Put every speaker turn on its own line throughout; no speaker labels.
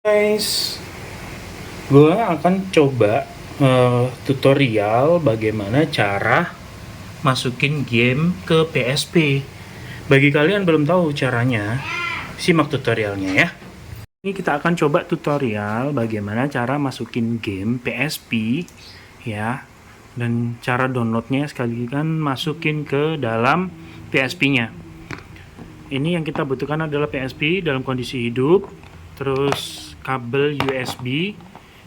Guys, gue akan coba tutorial bagaimana cara masukin game ke PSP. Bagi kalian belum tahu caranya, simak tutorialnya ya. Ini kita akan coba tutorial bagaimana cara masukin game PSP ya, dan cara downloadnya sekali kan masukin ke dalam PSP-nya. Ini yang kita butuhkan adalah PSP dalam kondisi hidup, terus kabel USB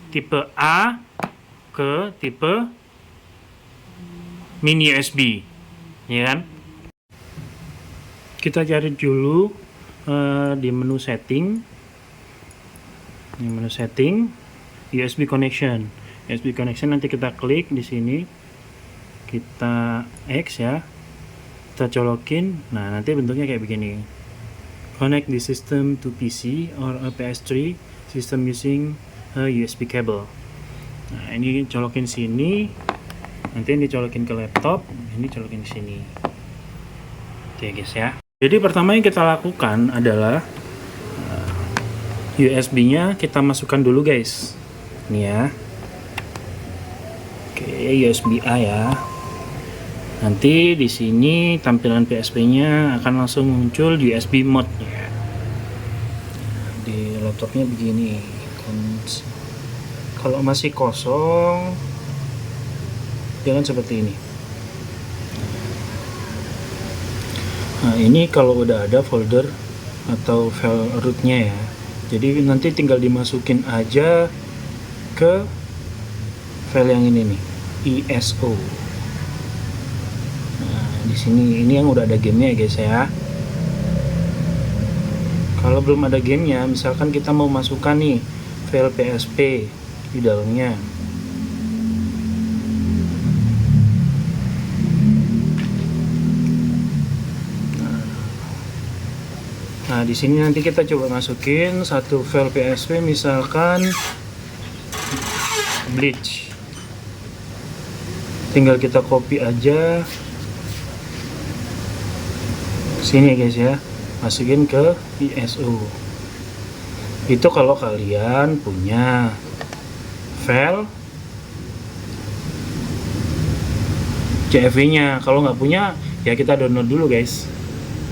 tipe A ke tipe mini USB, ya kan? Kita cari dulu di menu setting. Di menu setting USB connection. USB connection nanti kita klik di sini. Kita X ya. Kita colokin. Nah, nanti bentuknya kayak begini. Connect the system to PC or a PS3 system using a USB cable. Nah, ini colokin sini. Nanti ini colokin ke laptop, ini colokin di sini. Oke guys ya. Jadi pertama yang kita lakukan adalah USB-nya kita masukkan dulu guys. Ini ya. Oke, USB A ya. Nanti di sini tampilan PSP-nya akan langsung muncul USB mode-nya. Di laptopnya begini. Kalau masih kosong, jangan seperti ini. Nah, ini kalau udah ada folder atau file root-nya ya. Jadi nanti tinggal dimasukin aja ke file yang ini nih, ISO. Nah, di sini ini yang udah ada gamenya ya guys ya. Kalau belum ada gamenya, misalkan kita mau masukkan nih file PSP di dalamnya. Nah, di sini nanti kita coba masukin satu file PSP, misalkan Bleach. Tinggal kita copy aja sini guys ya, masukin ke ISO. Itu kalau kalian punya file CFV-nya. Kalau nggak punya, ya kita download dulu guys,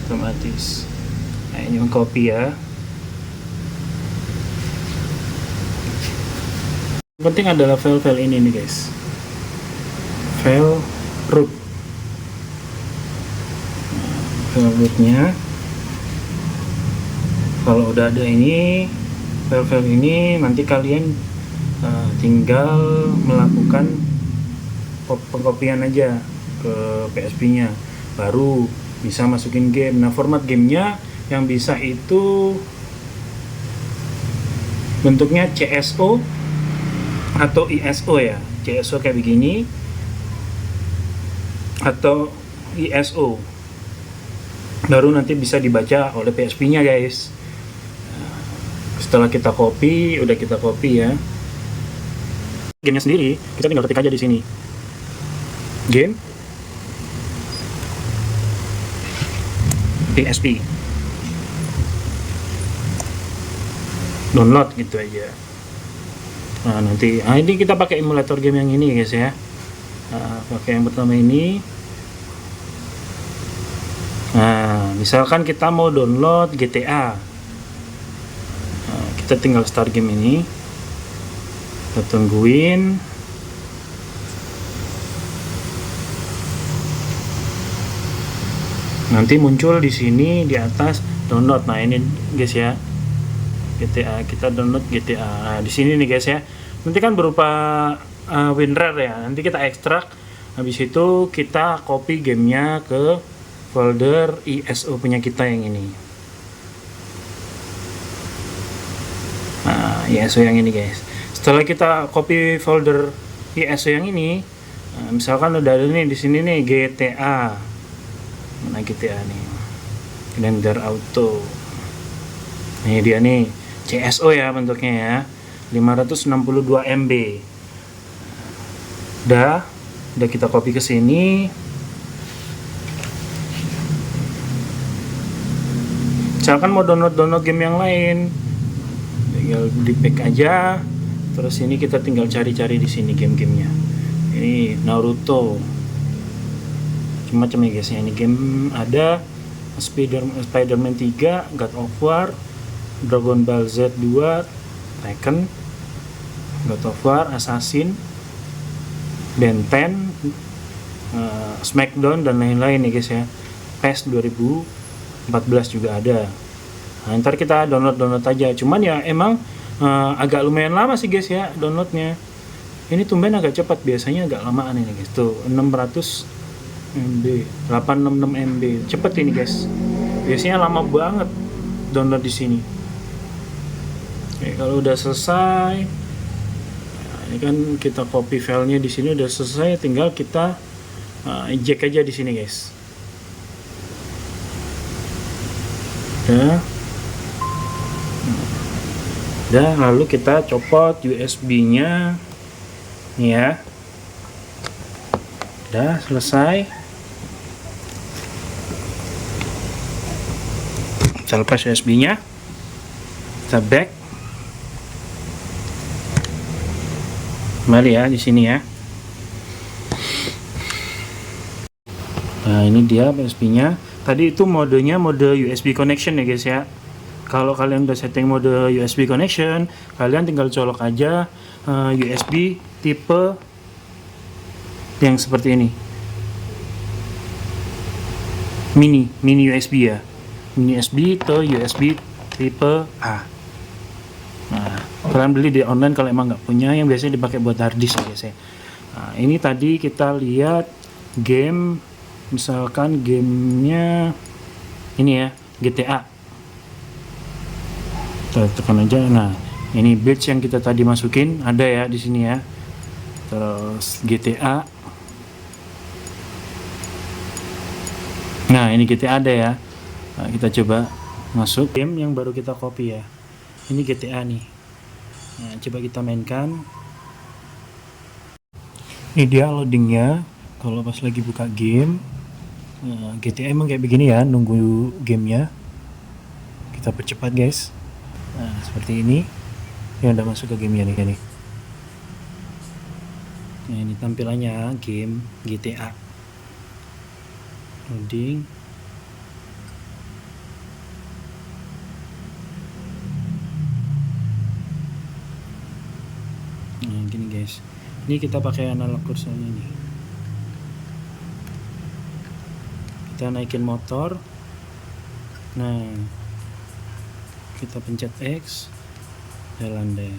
otomatis. Nah, ini copy ya. Yang penting adalah file-file ini nih guys, file root. File rootnya, kalau udah ada ini file-file ini, nanti kalian tinggal melakukan pengkopian aja ke PSP-nya, baru bisa masukin game. Nah, format gamenya yang bisa itu bentuknya CSO atau ISO ya. CSO kayak begini atau ISO, baru nanti bisa dibaca oleh PSP-nya guys. Setelah kita copy, udah kita copy ya gamenya sendiri, kita tinggal ketik aja di sini game PSP, download gitu aja. Nah, nanti ini kita pakai emulator game yang ini guys ya. Pakai yang pertama ini. Nah, misalkan kita mau download GTA, kita tinggal start game ini, kita tungguin. Nanti muncul di sini di atas download. Nah, ini guys ya, GTA, kita download GTA. Nah, di sini nih guys ya. Nanti kan berupa WinRAR ya. Nanti kita ekstrak. Habis itu kita copy gamenya ke folder ISO punya kita yang ini. Nah, ISO yang ini guys. Setelah kita copy folder ISO yang ini, misalkan udah ada nih di sini nih GTA. Mana GTA nih? Blender Auto. Ini dia nih. CSO ya bentuknya ya, 562 MB. Udah kita copy ke sini. Misalkan mau download game yang lain, tinggal di back aja. Terus ini kita tinggal cari-cari di sini game-gamenya. Ini Naruto, macam-macam ya guys ya. Ini game ada Spider-Man 3, God of War, Dragon Ball Z 2, Tekken, God of War, Assassin, Ben 10, Smackdown dan lain-lain nih guys ya. PES 2014 juga ada. Nah, ntar kita download aja. Cuman ya emang agak lumayan lama sih guys ya downloadnya. Ini tumben agak cepat, biasanya agak lamaan ini guys. Tuh 600 MB, 866 MB. Cepet ini guys. Biasanya lama banget download di sini. Oke, kalau udah selesai, nah, ini kan kita copy filenya di sini udah selesai, tinggal kita injek aja di sini guys. Udah, lalu kita copot USB-nya nih ya. Udah selesai. Kita lepas USB-nya, kita back kembali ya di sini ya. Nah ini dia USB-nya. Tadi itu modenya mode USB connection ya guys ya. Kalau kalian udah setting mode USB connection, kalian tinggal colok aja USB tipe yang seperti ini, mini USB ya, mini USB ke USB tipe A. Nah, kalian beli di online kalau emang nggak punya, yang biasanya dipakai buat hard disk ya guys ya. Nah, ini tadi kita lihat game, misalkan gamenya ini ya, GTA. Kita tekan aja. Nah, ini batch yang kita tadi masukin ada ya di sini ya. Terus GTA. Nah, ini GTA ada ya. Nah, kita coba masuk game yang baru kita copy ya. Ini GTA nih. Nah, coba kita mainkan. Ini dia loadingnya. Kalau pas lagi buka game, GTA emang kayak begini ya, nunggu gamenya. Kita percepat guys. Nah, seperti ini. Yang udah masuk ke gamenya nih. Nah, ini tampilannya game GTA. Loading. Nah, gini guys. Ini kita pakai analog kursornya nih. Kita naikin motor. Nah, kita pencet X, jalan deh.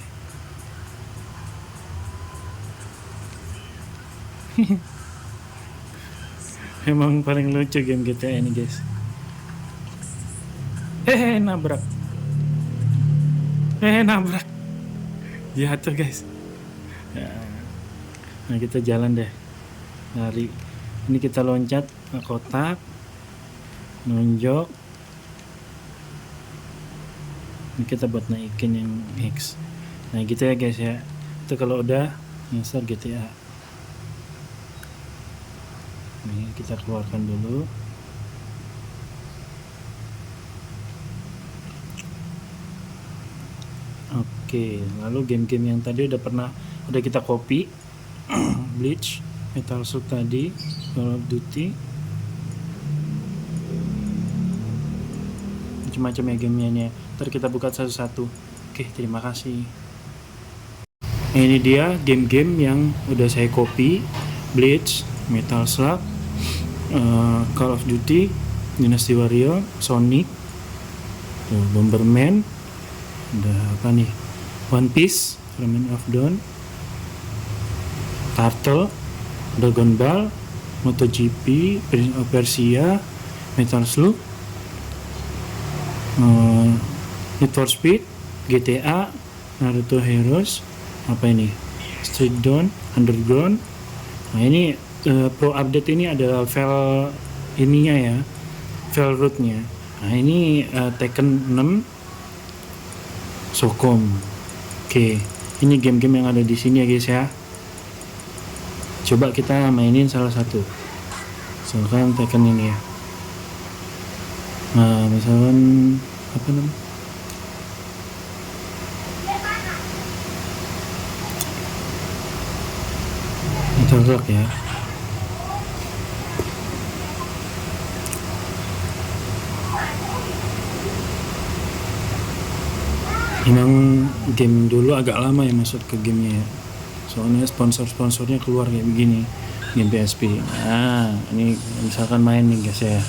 Emang paling lucu game GTA ini guys. Nabrak. Nabrak. Jatuh guys. Nah, kita jalan deh. Lari. Ini kita loncat ke kotak. Nunjuk. Ini kita buat naikin yang X. Nah gitu ya guys ya. Itu kalau udah install GTA. Ini kita keluarkan dulu. Oke, lalu game-game yang tadi udah kita copy. Bleach, Metal Slug tadi, Call of Duty, macam-macam ya gamenya. Ntar kita buka satu-satu. Oke, terima kasih. Ini dia game-game yang udah saya copy. Bleach, Metal Slug, Call of Duty, Dynasty Warrior, Sonic, Bomberman, udah apa nih, One Piece, Remnant of Dawn, Turtle, Dragon Ball, MotoGP, Prince of Persia, Metal Slug, Need for Speed, GTA, Naruto Heroes, apa ini, Street Dawn, Underground. Nah ini pro update ini adalah file ininya ya, file rootnya. Nah ini Tekken 6, Sokom. Oke, ini game-game yang ada di sini ya guys ya. Coba kita mainin salah satu. Misalkan Tekken ini ya. Nah, misalkan apa namanya? Serak ya. Emang game dulu agak lama ya masuk ke gamenya ya. Soalnya sponsor-sponsornya keluar kayak begini, game PSP. Nah, ini misalkan main nih guys ya.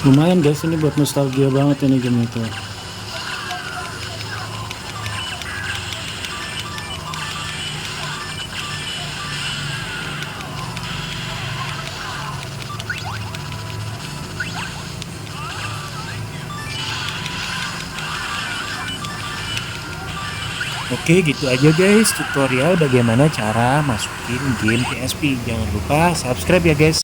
Lumayan guys, ini buat nostalgia banget ini game itu. Oke, gitu aja guys tutorial bagaimana cara masukin game PSP. Jangan lupa subscribe ya guys.